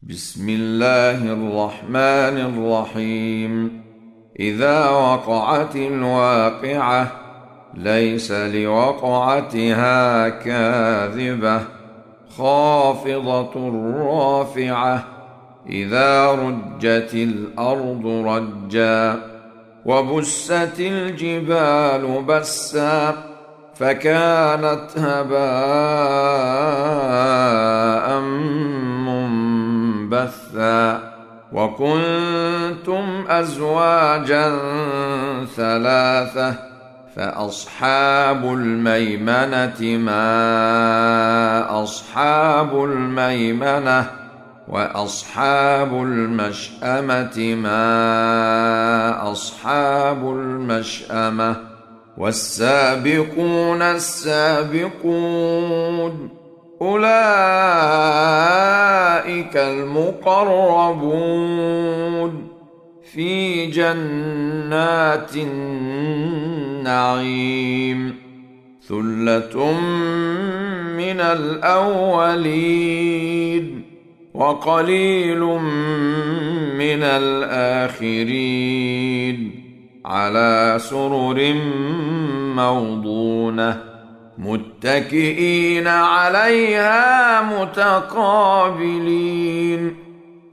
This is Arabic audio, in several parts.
بسم الله الرحمن الرحيم. إذا وقعت الواقعة ليس لوقعتها كاذبة خافضة رافعة إذا رجت الأرض رجا وبست الجبال بسا فكانت هباء منبثا وكنتم أزواجا ثلاثة فأصحاب الميمنة ما أصحاب الميمنة وأصحاب المشأمة ما أصحاب المشأمة والسابقون السابقون أولئك المقربون في جنات النعيم ثلة من الأولين وقليل من الآخرين على سرر موضونة متكئين عليها متقابلين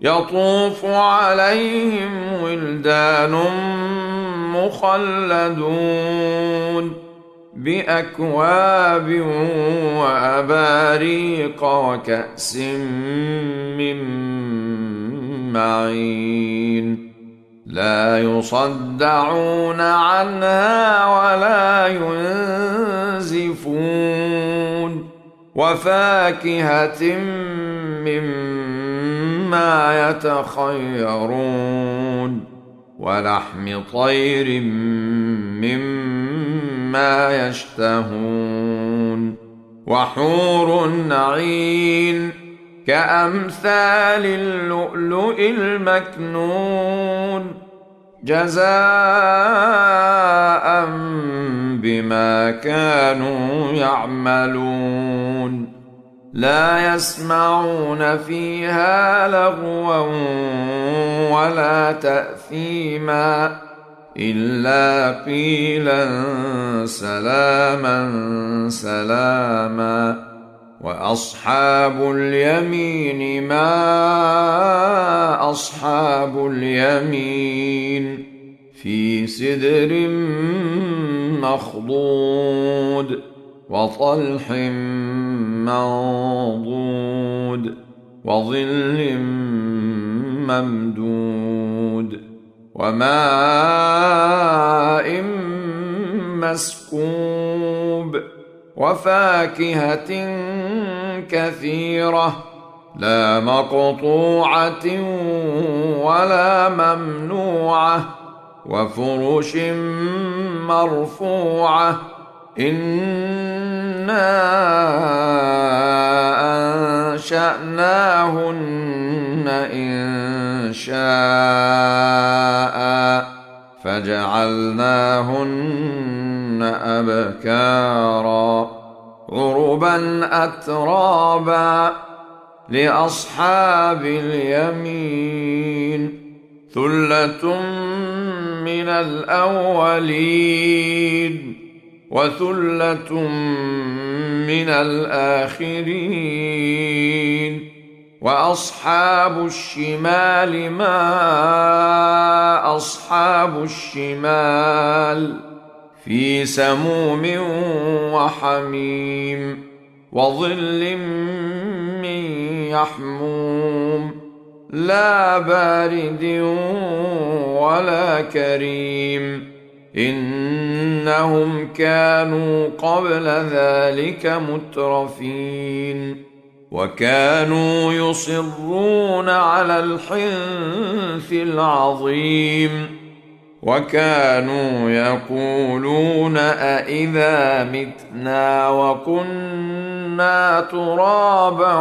يطوف عليهم ولدان مخلدون بأكواب وأباريق وكأس من معين لا يصدعون عنها ولا ينزفون وفاكهة مما يتخيرون ولحم طير مما يشتهون وحور عين كأمثال اللؤلؤ المكنون جزاء بما كانوا يعملون لا يسمعون فيها لغوا ولا تأثيما إلا قيلا سلاما سلاما وأصحاب اليمين ما أصحاب اليمين في سدر مخضود وطلح منضود وظل ممدود وماء مسكوب وفاكهة كثيرة لا مقطوعة ولا ممنوعة وفرش مرفوعة إنا أنشأناهن إن شاء فجعلناهن أبكارا عربا أترابا لأصحاب اليمين ثلة من الأولين وثلة من الآخرين وأصحاب الشمال ما أصحاب الشمال في سموم وحميم وظل من يحموم لا بارد ولا كريم إنهم كانوا قبل ذلك مترفين وكانوا يصرون على الحنث العظيم وكانوا يقولون أإذا متنا وكنا ترابا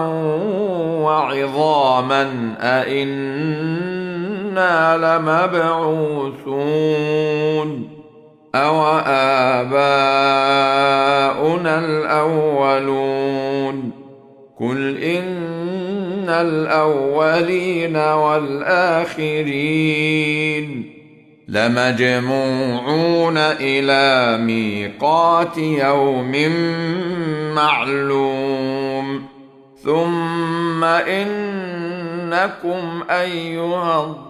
وعظاما أإنا لمبعوثون أو آباؤنا الأولون قل إن الأولين والآخرين لمجموعون إلى ميقات يوم معلوم ثم إنكم أيها الضالون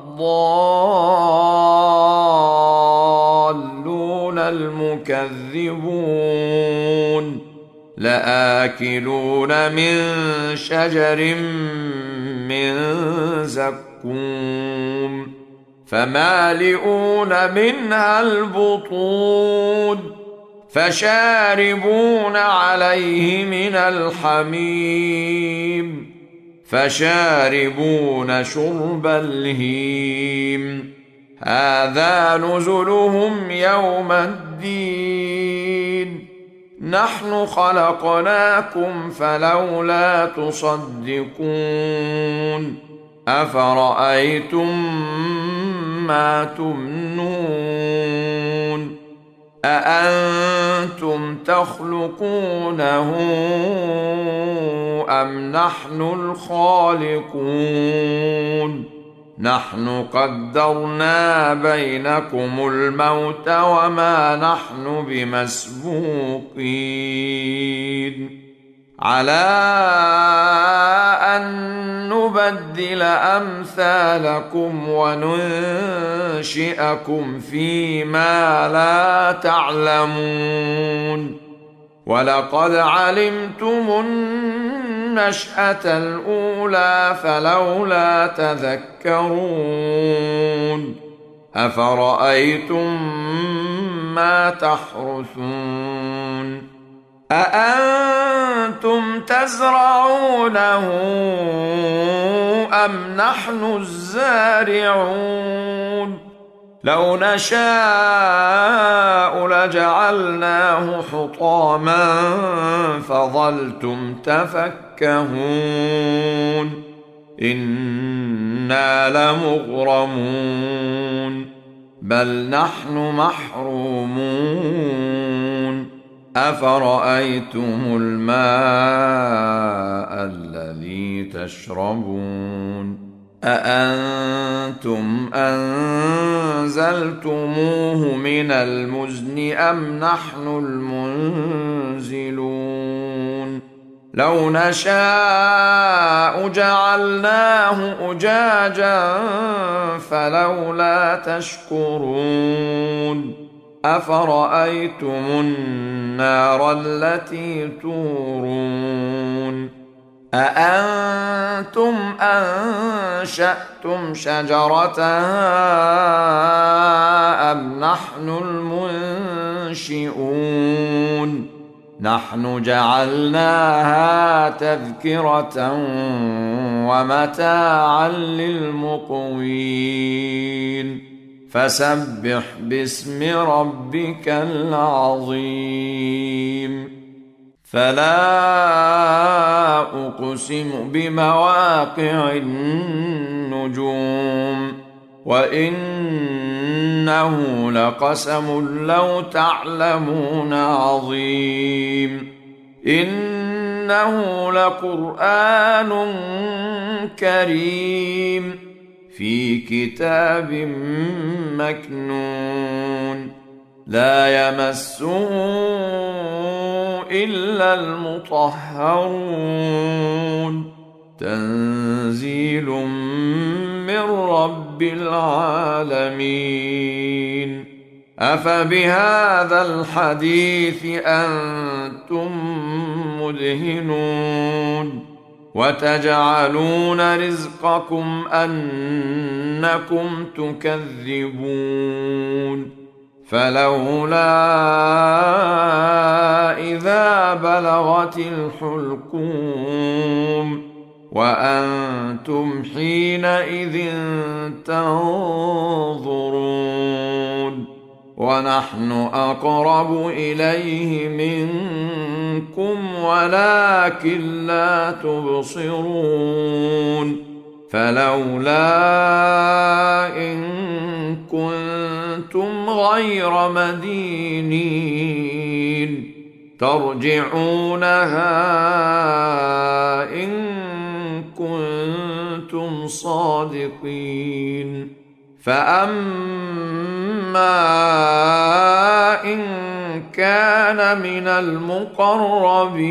المكذبون لآكلون من شجر من زقوم فمالئون منها البطون فشاربون عليه من الحميم فشاربون شرب الهيم هذا نزلهم يوم الدين نحن خلقناكم فلولا تصدقون أفرأيتم ما تمنون أأنتم تخلقونه أم نحن الخالقون نحن قدرنا بينكم الموت وما نحن بمسبوقين على أن نبدل أمثالكم وننشئكم فيما لا تعلمون ولقد علمتم النشأة الأولى فلولا تذكرون أفرأيتم ما تحرثون أأنتم تزرعونه أم نحن الزارعون لو نشاء لجعلناه حطاما فظلتم تفكهون إنا لمغرمون بل نحن محرومون أفرأيتم الماء الذي تشربون أأنتم أنزلتموه من المزن أم نحن المنزلون لو نشاء جعلناه أجاجا فلولا تشكرون أفرأيتم النار التي تورون أأنتم أنشأتم شجرتها أم نحن المنشئون نحن جعلناها تذكرة ومتاعا للمقوين فسبح باسم ربك العظيم فلا أقسم بمواقع النجوم وإنه لقسم لو تعلمون عظيم إنه لقرآن كريم في كتاب مكنون لا يمسه إلا المطهرون تنزيل من رب العالمين أفبهذا الحديث أنتم مدهنون وتجعلون رزقكم أنكم تكذبون فلولا إذا بلغت الحلقوم وأنتم حينئذ تنظرون ونحن أقرب إليه منكم ولكن لا تبصرون فلولا إن كنتم غير مدينين ترجعونها إن كنتم صادقين. فأما إن كان من المقربين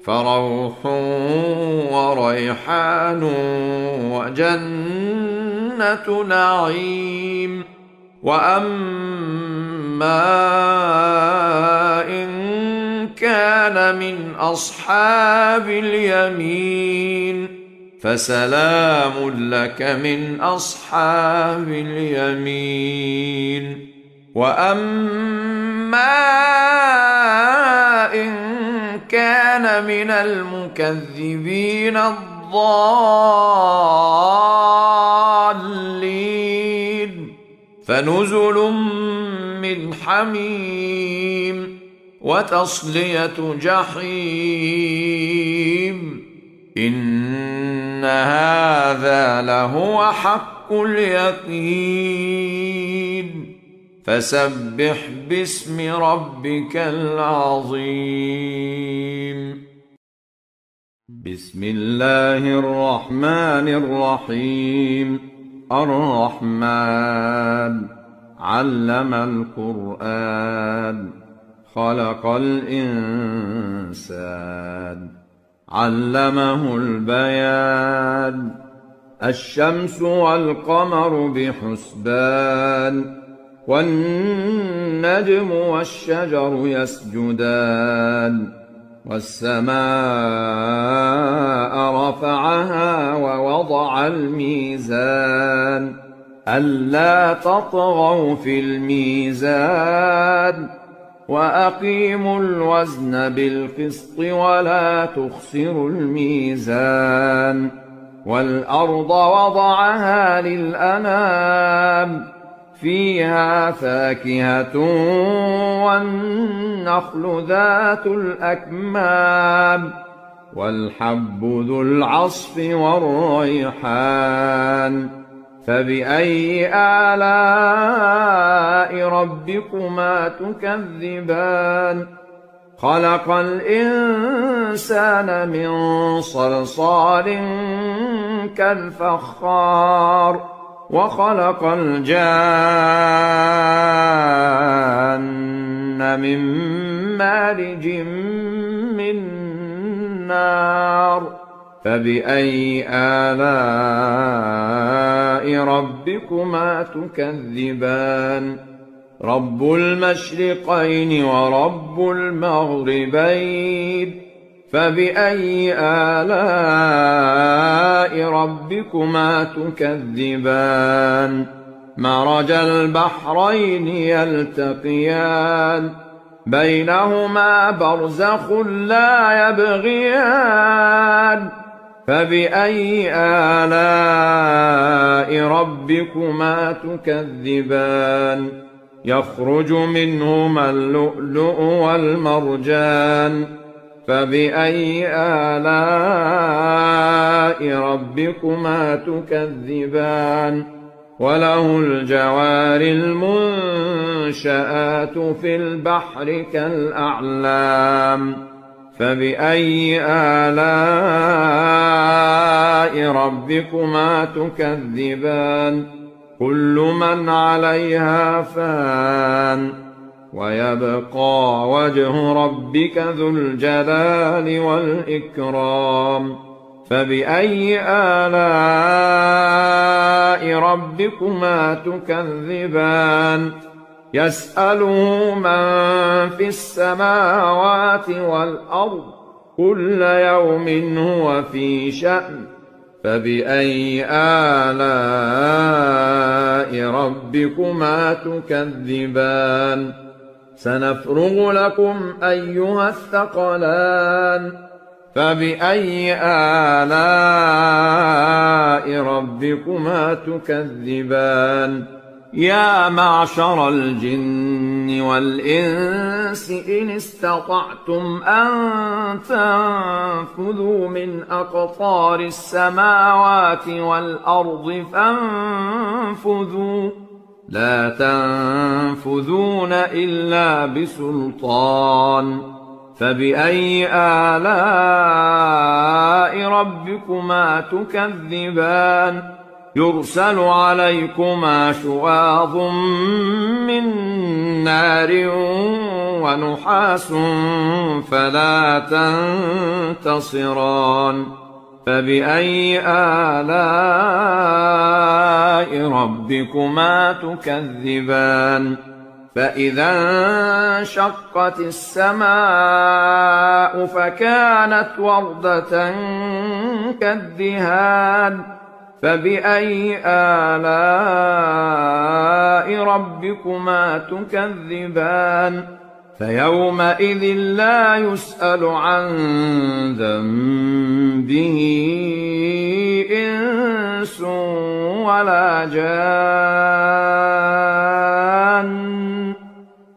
فروح وريحان وجنة نعيم. وأما إن كان من أصحاب اليمين فسلام لك من أصحاب اليمين. وأما إن كان من المكذبين الضالين فنزل من حميم وتصلية جحيم. إن هذا لهو حق اليقين. فسبح باسم ربك العظيم. بسم الله الرحمن الرحيم. الرحمن علم القرآن خلق الإنسان علمه البيان. الشمس والقمر بحسبان والنجم والشجر يسجدان. والسماء رفعها ووضع الميزان ألا تطغوا في الميزان وأقيموا الوزن بالقسط ولا تخسروا الميزان. والأرض وضعها للأنام فيها فاكهة والنخل ذات الأكمام والحب ذو العصف والريحان. فبأي آلاء ربكما تكذبان؟ خلق الإنسان من صلصال كالفخار وخلق الجان من مارج من نار. فبأي آلاء ربكما تكذبان؟ رب المشرقين ورب المغربين. فبأي آلاء ربكما تكذبان؟ مرج البحرين يلتقيان بينهما برزخ لا يبغيان. فبأي آلاء ربكما تكذبان؟ يخرج منهما اللؤلؤ والمرجان. فبأي آلاء ربكما تكذبان؟ وله الجوار المنشآت في البحر كالأعلام. فبأي آلاء ربكما تكذبان؟ كل من عليها فان ويبقى وجه ربك ذو الجلال والإكرام. فبأي آلاء ربكما تكذبان؟ يسأله من في السماوات والأرض كل يوم هو في شأن. فبأي آلاء ربكما تكذبان؟ سنفرغ لكم أيها الثقلان. فبأي آلاء ربكما تكذبان؟ يا معشر الجن والإنس إن استطعتم أن تنفذوا من أقطار السماوات والأرض فانفذوا لا تنفذون إلا بسلطان. فبأي آلاء ربكما تكذبان يرسل عليكما شواظ من نار ونحاس فلا تنتصران فبأي آلاء ربكما تكذبان فإذا انشقت السماء فكانت وردة كالدهان فبأي آلاء ربكما تكذبان فيومئذ لا يسأل عن ذنبه إنس ولا جان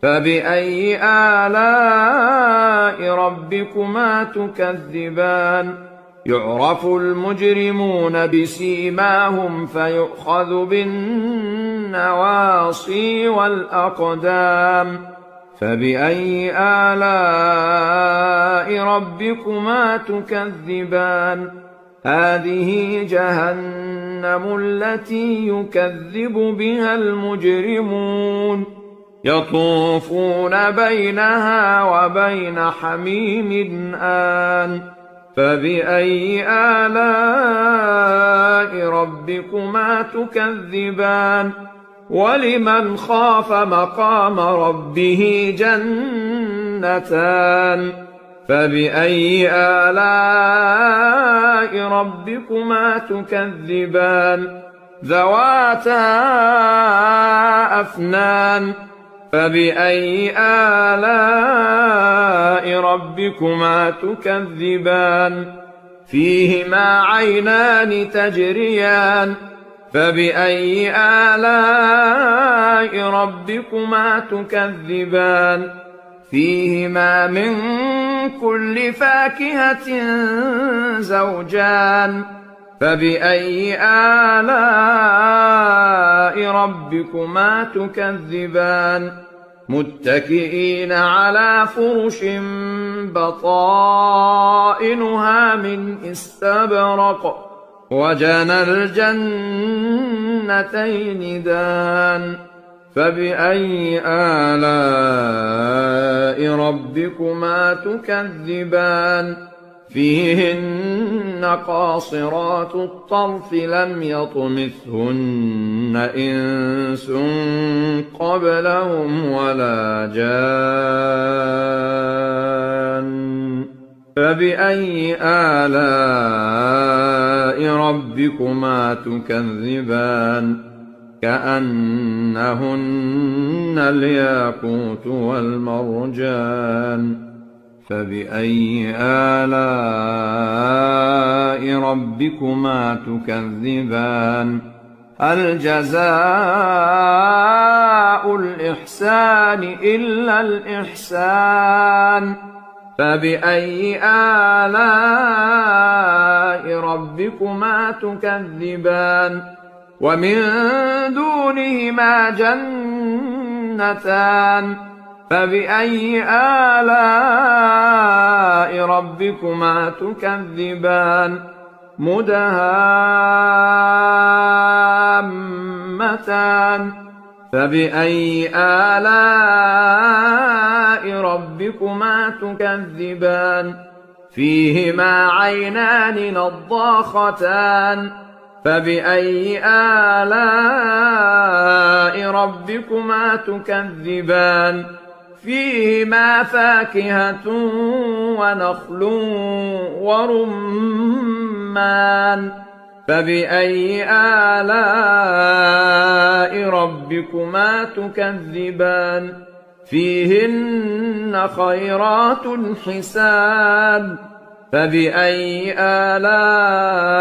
فبأي آلاء ربكما تكذبان يعرف المجرمون بسيماهم فيؤخذ بالنواصي والأقدام فبأي آلاء ربكما تكذبان هذه جهنم التي يكذب بها المجرمون يطوفون بينها وبين حميم آن فبأي آلاء ربكما تكذبان ولمن خاف مقام ربه جنتان فبأي آلاء ربكما تكذبان ذواتا أفنان فبأي آلاء ربكما تكذبان فيهما عينان تجريان فبأي آلاء ربكما تكذبان فيهما من كل فاكهة زوجان فبأي آلاء ربكما تكذبان متكئين على فرش بطائنها من استبرق وجنى الجنتين دان فبأي آلاء ربكما تكذبان فيهن قاصرات الطرف لم يطمثهن إنس قبلهم ولا جان فبأي آلاء ربكما تكذبان كأنهن الياقوت والمرجان فبأي آلاء ربكما تكذبان هل جزاء الإحسان إلا الإحسان فبأي آلاء ربكما تكذبان ومن دونهما جنتان فبأي آلاء ربكما تكذبان مدهامتان فبأي آلاء ربكما تكذبان فيهما عينان نضاختان فبأي آلاء ربكما تكذبان فيهما فاكهة ونخل ورمان فبأي آلاء ربكما تكذبان فيهن خيرات حسان فبأي آلاء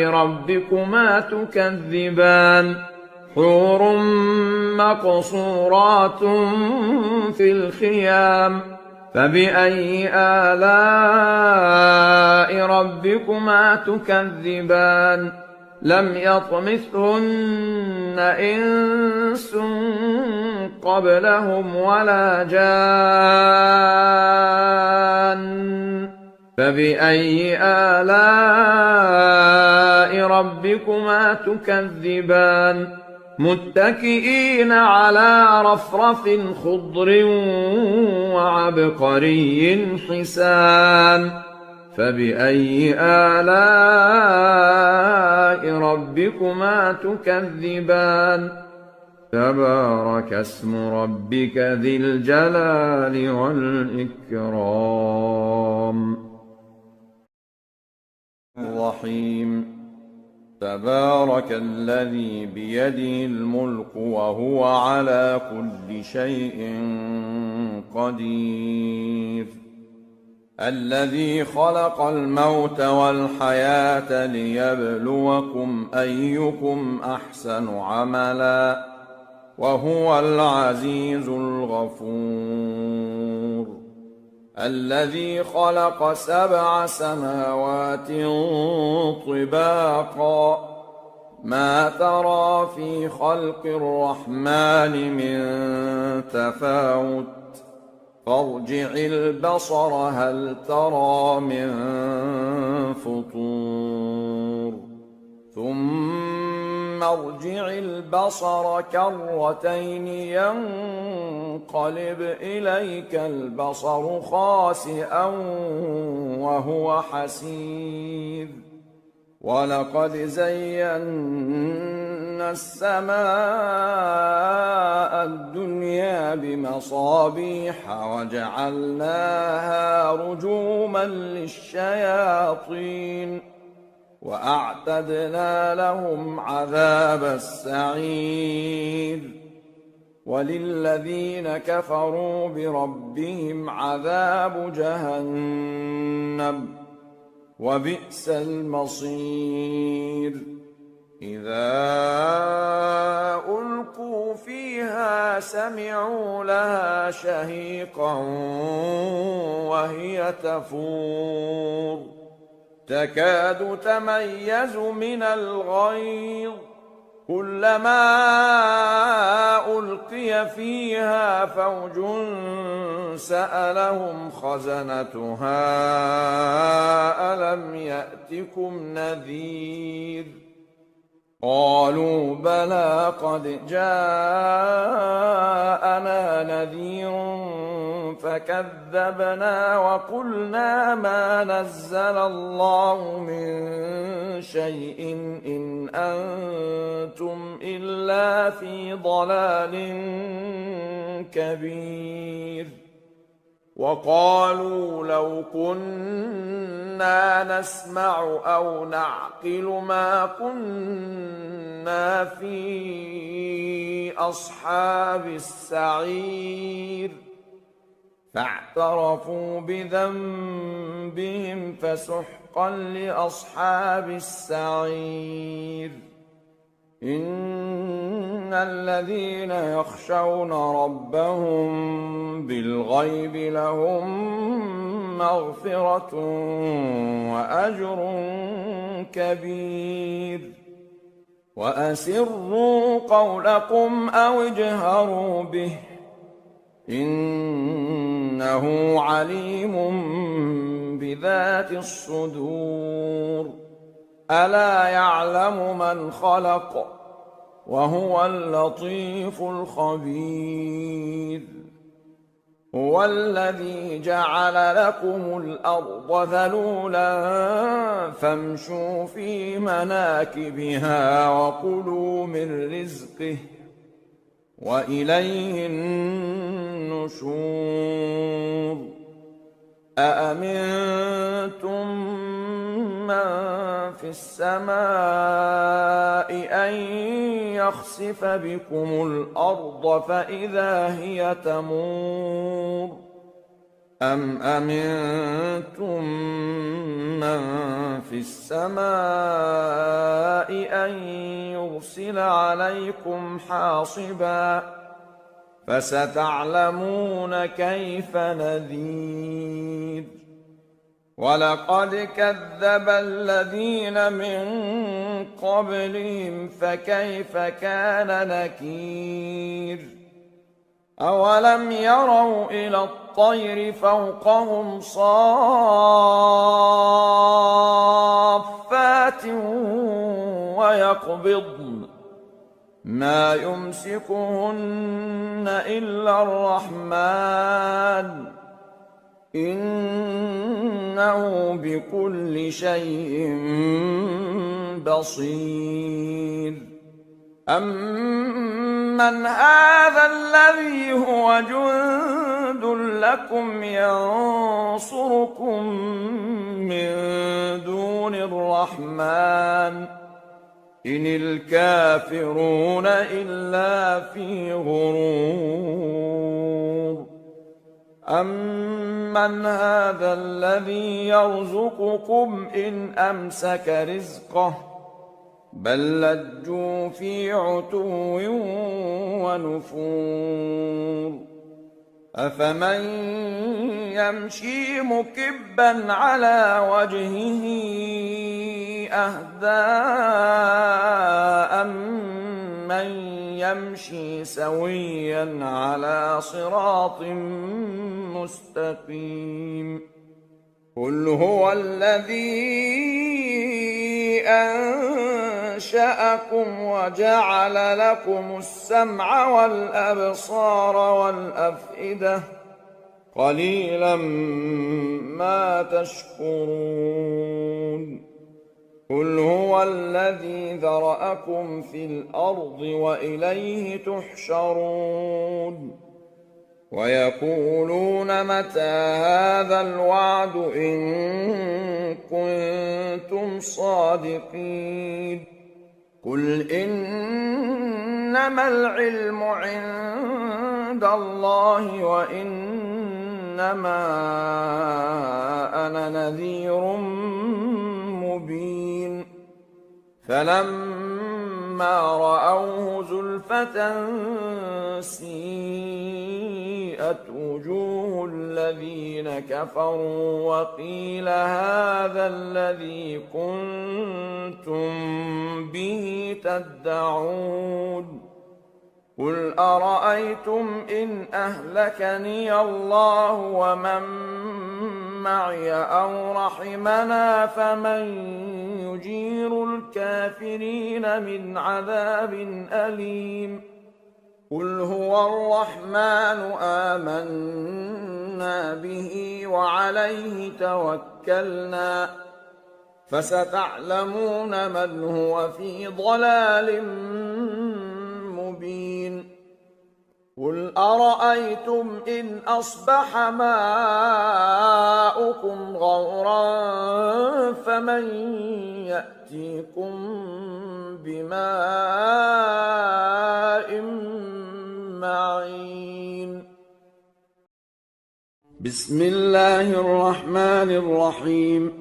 ربكما تكذبان حور مقصورات في الخيام فبأي آلاء ربكما تكذبان لم يطمثهن إنس قبلهم ولا جان فبأي آلاء ربكما تكذبان متكئين على رفرف خضر وعبقري حسان فبأي آلاء ربكما تكذبان تبارك اسم ربك ذي الجلال والإكرام الرحيم تبارك الذي بيده الملك وهو على كل شيء قدير الذي خلق الموت والحياة ليبلوكم أيكم أحسن عملا وهو العزيز الغفور الذي خلق 7 سماوات طباقا ما ترى في خلق الرحمن من تفاوت فارجع البصر هل ترى من فطور ثم ارجع البصر كرتين ينقلب إليك البصر خاسئا وهو حسير ولقد زينا السماء الدنيا بمصابيح وجعلناها رجوما للشياطين وأعتدنا لهم عذاب السعير وللذين كفروا بربهم عذاب جهنم وبئس المصير إذا ألقوا فيها سمعوا لها شهيقا وهي تفور تكاد تميز من الغيظ كلما ألقي فيها فوج سألهم خزنتها ألم يأتكم نذير قالوا بلى قد جاءنا نذير فكذبنا وقلنا ما نزل الله من شيء إن أنتم إلا في ضلال كبير وقالوا لو كنا نسمع أو نعقل ما كنا في أصحاب السعير فاعترفوا بذنبهم فسحقا لأصحاب السعير إن الذين يخشون ربهم بالغيب لهم مغفرة وأجر كبير وأسروا قولكم أو اجهروا به إنه عليم بذات الصدور ألا يعلم من خلق وهو اللطيف الخبير هو الذي جعل لكم الأرض ذلولا فامشوا في مناكبها وكلوا من رزقه وإليه النشور أأمنتم من في السماء أن يخسف بكم الأرض فإذا هي تمور أم أمنتم من في السماء أن يرسل عليكم حاصبا فستعلمون كيف نذير ولقد كذب الذين من قبلهم فكيف كان نكير أولم يروا إلى الطير فوقهم صافات ويقبضن ما يمسكهن إلا الرحمن إنه بكل شيء بصير أمن هذا الذي هو جند لكم ينصركم من دون الرحمن إن الكافرون إلا في غرور أمن هذا الذي يرزقكم إن أمسك رزقه بل لجوا في عتو ونفور أفمن يمشي مكبا على وجهه أهدى أمن يمشي سويا على صراط مستقيم قل هو الذي أنشأكم وجعل لكم السمع والأبصار والأفئدة قليلا ما تشكرون قل هو الذي ذرأكم في الأرض وإليه تحشرون ويقولون متى هذا الوعد إن كنتم صادقين قل إنما العلم عند الله وإنما أنا نذير مبين فلما رأوه زلفة سيئت وجوه الذين كفروا وقيل هذا الذي كنتم به تدعون قل أرأيتم إن أهلكني الله ومن معي أو رحمنا فمن يجير الكافرين من عذاب أليم قل هو الرحمن آمنا به وعليه توكلنا فستعلمون من هو في ضلال مبين قل أرأيتم إن أصبح ماؤكم غورا فمن يأتيكم بماء معين بسم الله الرحمن الرحيم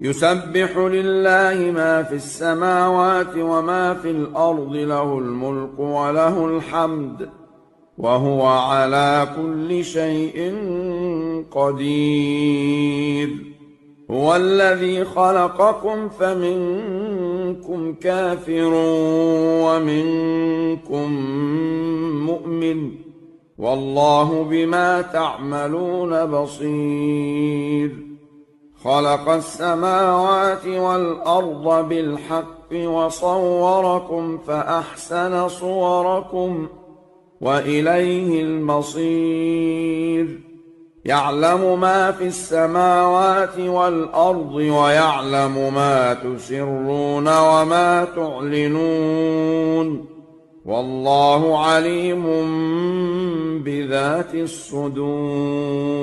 يسبح لله ما في السماوات وما في الأرض له الملك وله الحمد وهو على كل شيء قدير هو الذي خلقكم فمنكم كافر ومنكم مؤمن والله بما تعملون بصير خلق السماوات والأرض بالحق وصوركم فأحسن صوركم وإليه المصير يعلم ما في السماوات والأرض ويعلم ما تسرون وما تعلنون والله عليم بذات الصدور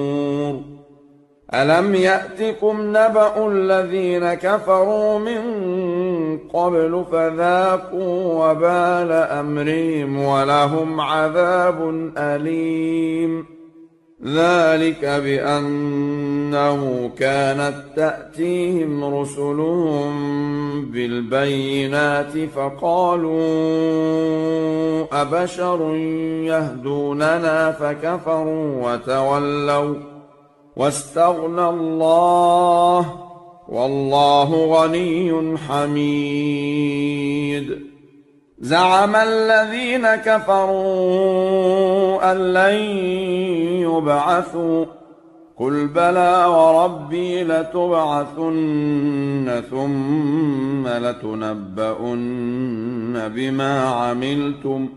ألم يأتكم نبأ الذين كفروا من قبل فذاقوا وبال أمرهم ولهم عذاب أليم ذلك بأنه كانت تأتيهم رسلهم بالبينات فقالوا أبشر يهدوننا فكفروا وتولوا واستغنى الله والله غني حميد. زعم الذين كفروا أن لن يبعثوا قل بلى وربي لتبعثن ثم لتنبؤن بما عملتم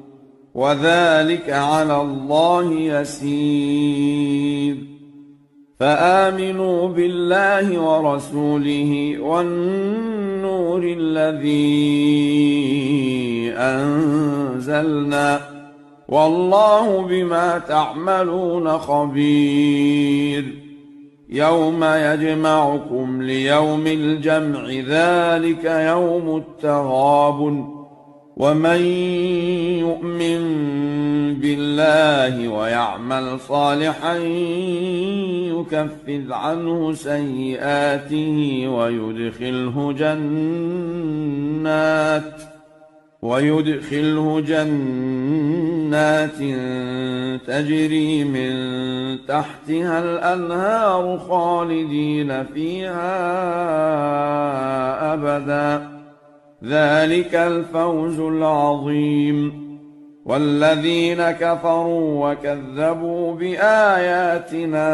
وذلك على الله يسير. فآمنوا بالله ورسوله والنور الذي أنزلنا والله بما تعملون خبير. يوم يجمعكم ليوم الجمع ذلك يوم التغابن. ومن يؤمن بالله ويعمل صالحا يكفر عنه سيئاته ويدخله جنات تجري من تحتها الأنهار خالدين فيها أبدا ذلك الفوز العظيم. والذين كفروا وكذبوا بآياتنا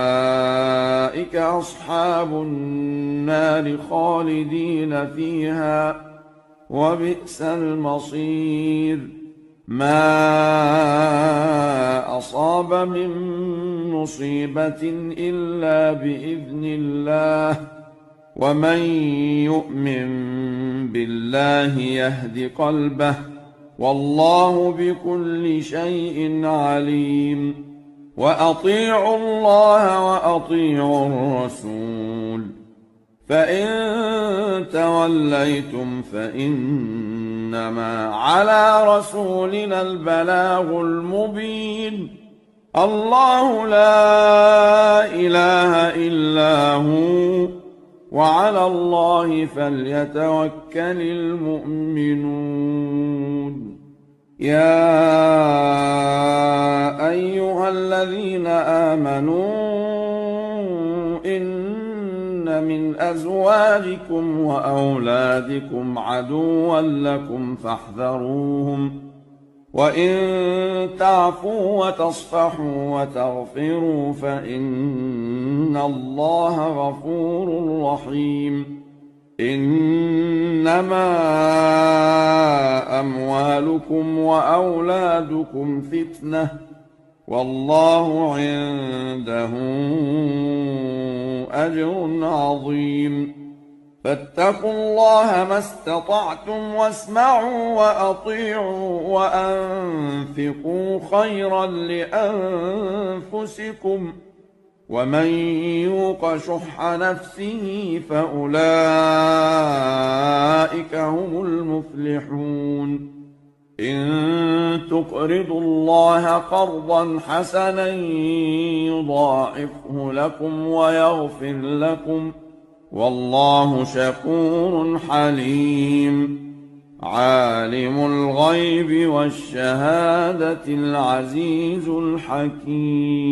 أولئك أصحاب النار خالدين فيها وبئس المصير. ما أصاب من مصيبة إلا بإذن الله ومن يؤمن بالله يهد قلبه والله بكل شيء عليم. وأطيعوا الله وأطيعوا الرسول فإن توليتم فإنما على رسولنا البلاغ المبين. الله لا إله إلا هو وعلى الله فليتوكل المؤمنون. يا أيها الذين آمنوا إن من أزواجكم وأولادكم عدوا لكم فاحذروهم وإن تعفوا وتصفحوا وتغفروا فإن الله غفور رحيم. إنما أموالكم وأولادكم فتنة والله عنده أجر عظيم. فاتقوا الله ما استطعتم واسمعوا وأطيعوا وأنفقوا خيرا لأنفسكم ومن يوق شح نفسه فأولئك هم المفلحون. إن تقرضوا الله قرضا حسنا يضاعفه لكم ويغفر لكم والله شكور حليم. عالم الغيب والشهادة العزيز الحكيم.